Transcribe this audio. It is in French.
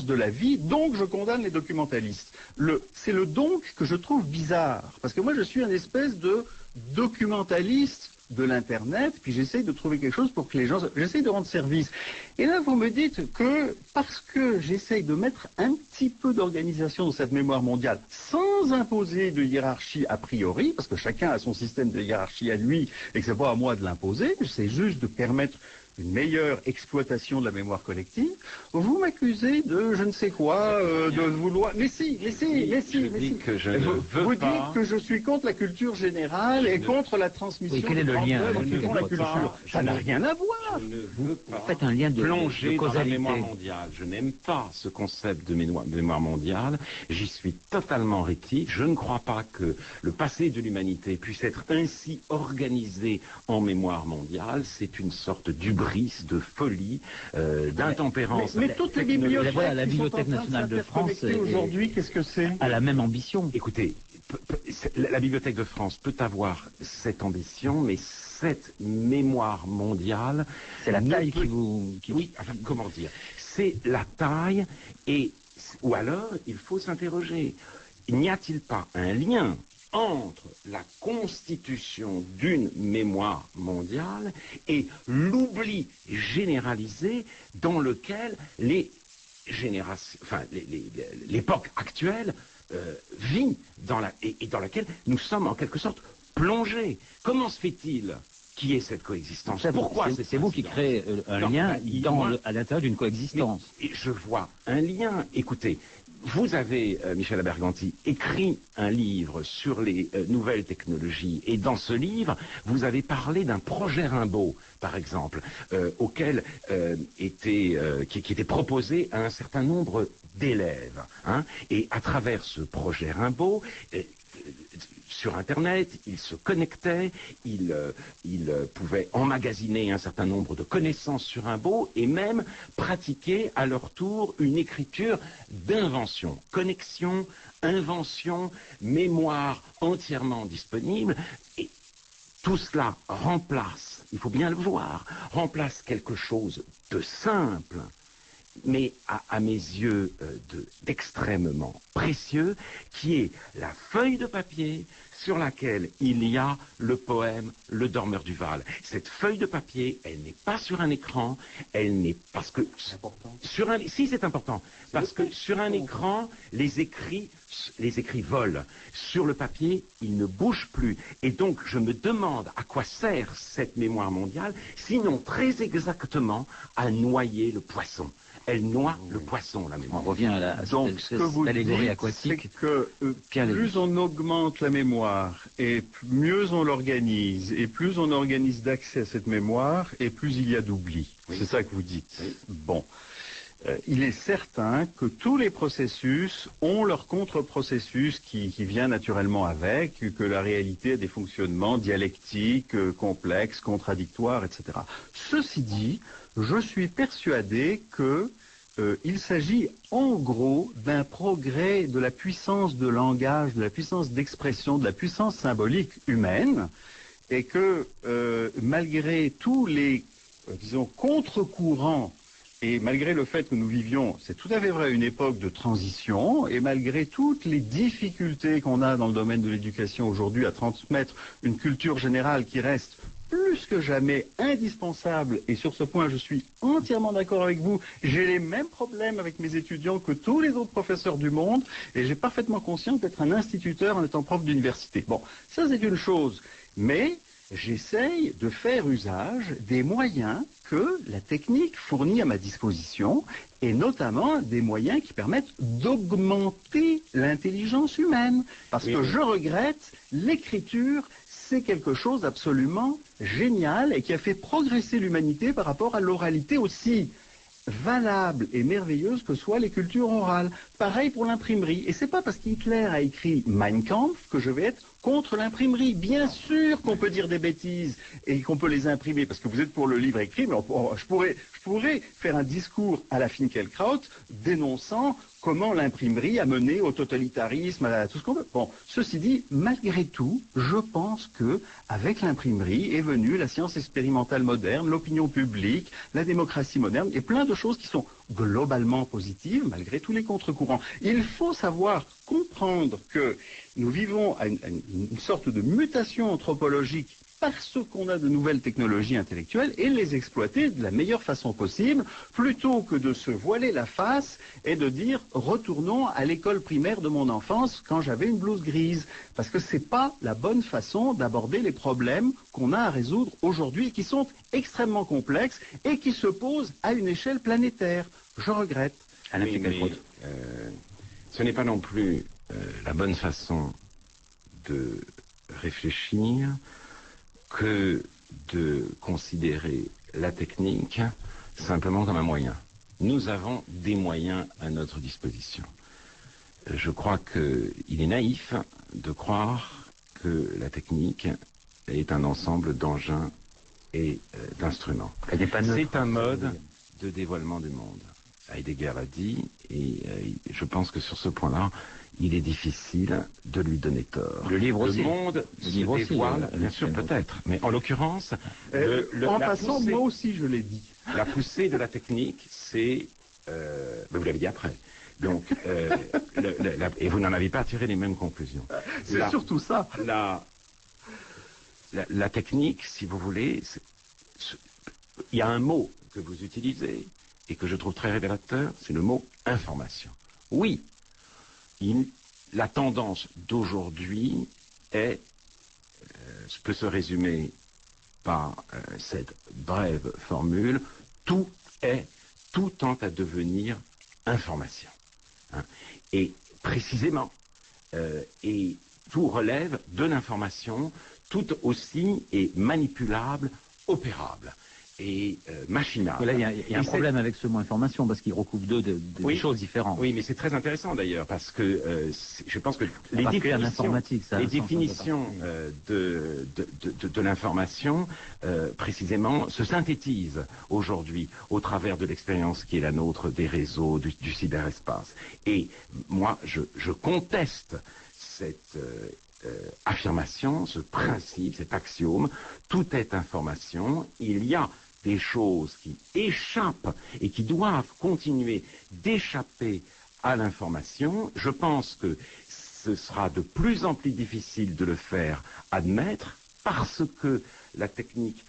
de la vie, donc je condamne les documentalistes. C'est le donc que je trouve bizarre, parce que moi je suis un espèce de documentaliste de l'Internet, puis j'essaye de trouver quelque chose pour que les gens... J'essaye de rendre service. Et là, vous me dites que, parce que j'essaye de mettre un petit peu d'organisation dans cette mémoire mondiale, sans imposer de hiérarchie a priori, parce que chacun a son système de hiérarchie à lui, et que c'est pas à moi de l'imposer, c'est juste de permettre une meilleure exploitation de la mémoire collective, vous m'accusez de je ne sais quoi, de vouloir... Mais si. Que je ne veux vous pas... dites que je suis contre la culture générale et contre la transmission. Oui, quel est le lien contre la culture? Ça n'a rien à voir. Je ne veux pas faites un lien de plonger dans la causalité. mémoire mondiale. Je n'aime pas ce concept de mémoire mondiale. J'y suis totalement rétif. Je ne crois pas que le passé de l'humanité puisse être ainsi organisé en mémoire mondiale. C'est une sorte d'hubris, de folie, d'intempérance. Mais toutes les bibliothèques, voilà, la Bibliothèque nationale de France aujourd'hui, qu'est-ce que c'est? a la même ambition. Écoutez, la Bibliothèque de France peut avoir cette ambition, mais cette mémoire mondiale... C'est la taille qui vous... Oui, enfin, comment dire? C'est la taille, ou alors, il faut s'interroger. N'y a-t-il pas un lien entre la constitution d'une mémoire mondiale et l'oubli généralisé dans lequel les générations, enfin l'époque actuelle vit et dans laquelle nous sommes en quelque sorte plongés. Comment se fait-il qu'il y ait cette coexistence? Pourquoi c'est vous qui créez un lien à l'intérieur d'une coexistence? Et je vois un lien. Écoutez, vous avez, Michel Aberganti, écrit un livre sur les nouvelles technologies, et dans ce livre, vous avez parlé d'un projet Rimbaud, par exemple, qui était proposé à un certain nombre d'élèves. Hein, et à travers ce projet Rimbaud, sur Internet, ils se connectaient, ils pouvaient emmagasiner un certain nombre de connaissances sur Rimbaud et même pratiquer à leur tour une écriture d'invention. Connexion, invention, mémoire entièrement disponible. Et tout cela remplace, il faut bien le voir, remplace quelque chose de simple, mais à mes yeux d'extrêmement précieux, qui est la feuille de papier sur laquelle il y a le poème Le Dormeur du Val. Cette feuille de papier, elle n'est pas sur un écran, elle n'est parce que si c'est important, parce que sur un écran, les écrits volent. Sur le papier, ils ne bougent plus. Et donc, je me demande à quoi sert cette mémoire mondiale, sinon très exactement à noyer le poisson. Elle noie le poisson, la mémoire. On revient à l'allégorie aquatique. C'est que plus on augmente la mémoire, et mieux on l'organise, et plus on organise d'accès à cette mémoire, et plus il y a d'oubli. Oui. C'est ça que vous dites. Oui. Bon. Il est certain que tous les processus ont leur contre-processus qui vient naturellement avec, que la réalité a des fonctionnements dialectiques, complexes, contradictoires, etc. Ceci dit, je suis persuadé que il s'agit en gros d'un progrès de la puissance de langage, de la puissance d'expression, de la puissance symbolique humaine, et que malgré tous les, disons, contre-courants, et malgré le fait que nous vivions, c'est tout à fait vrai, une époque de transition, et malgré toutes les difficultés qu'on a dans le domaine de l'éducation aujourd'hui à transmettre une culture générale qui reste plus que jamais indispensable, et sur ce point je suis entièrement d'accord avec vous, j'ai les mêmes problèmes avec mes étudiants que tous les autres professeurs du monde, et j'ai parfaitement conscience d'être un instituteur en étant prof d'université. Bon, ça c'est une chose, mais j'essaye de faire usage des moyens que la technique fournit à ma disposition, et notamment des moyens qui permettent d'augmenter l'intelligence humaine. Parce que je regrette, l'écriture, c'est quelque chose d'absolument génial et qui a fait progresser l'humanité par rapport à l'oralité aussi valable et merveilleuse que soient les cultures orales. Pareil pour l'imprimerie. Et c'est pas parce qu'Hitler a écrit Mein Kampf que je vais être contre l'imprimerie. Bien sûr qu'on peut dire des bêtises et qu'on peut les imprimer, parce que vous êtes pour le livre écrit, mais je pourrais faire un discours à la Finkielkraut dénonçant comment l'imprimerie a mené au totalitarisme, à tout ce qu'on veut. Bon, ceci dit, malgré tout, je pense que avec l'imprimerie est venue la science expérimentale moderne, l'opinion publique, la démocratie moderne et plein de choses qui sont globalement positives, malgré tous les contre-courants. Il faut savoir comprendre que nous vivons à une sorte de mutation anthropologique parce qu'on a de nouvelles technologies intellectuelles et les exploiter de la meilleure façon possible, plutôt que de se voiler la face et de dire retournons à l'école primaire de mon enfance quand j'avais une blouse grise. Parce que c'est pas la bonne façon d'aborder les problèmes qu'on a à résoudre aujourd'hui, qui sont extrêmement complexes et qui se posent à une échelle planétaire. Je regrette. Oui, mais, ce n'est pas non plus la bonne façon de réfléchir que de considérer la technique simplement comme un moyen. Nous avons des moyens à notre disposition. Je crois qu'il est naïf de croire que la technique est un ensemble d'engins et d'instruments. C'est un mode de dévoilement du monde. Heidegger l'a dit, et je pense que sur ce point-là, il est difficile de lui donner tort. Le livre aussi. Le monde se dévoile, bien sûr, peut-être. Mais en l'occurrence, en passant, moi aussi je l'ai dit. La poussée de la technique, c'est... vous l'avez dit après. Donc, et vous n'en avez pas tiré les mêmes conclusions. C'est surtout ça. La technique, si vous voulez, il y a un mot que vous utilisez et que je trouve très révélateur, c'est le mot information. Oui, la tendance d'aujourd'hui peut se résumer par cette brève formule, tout tend à devenir information. Hein. Et précisément, et tout relève de l'information, tout aussi est manipulable, opérable et machinal. Là, il y a un problème avec ce mot information, parce qu'il recouvre deux choses différentes. Oui, mais c'est très intéressant d'ailleurs, parce que je pense que les définitions de l'information, précisément, se synthétisent aujourd'hui au travers de l'expérience qui est la nôtre des réseaux, du cyberespace. Et moi, je conteste cette affirmation, ce principe, cet axiome, tout est information, il y a des choses qui échappent et qui doivent continuer d'échapper à l'information. Je pense que ce sera de plus en plus difficile de le faire admettre parce que la technique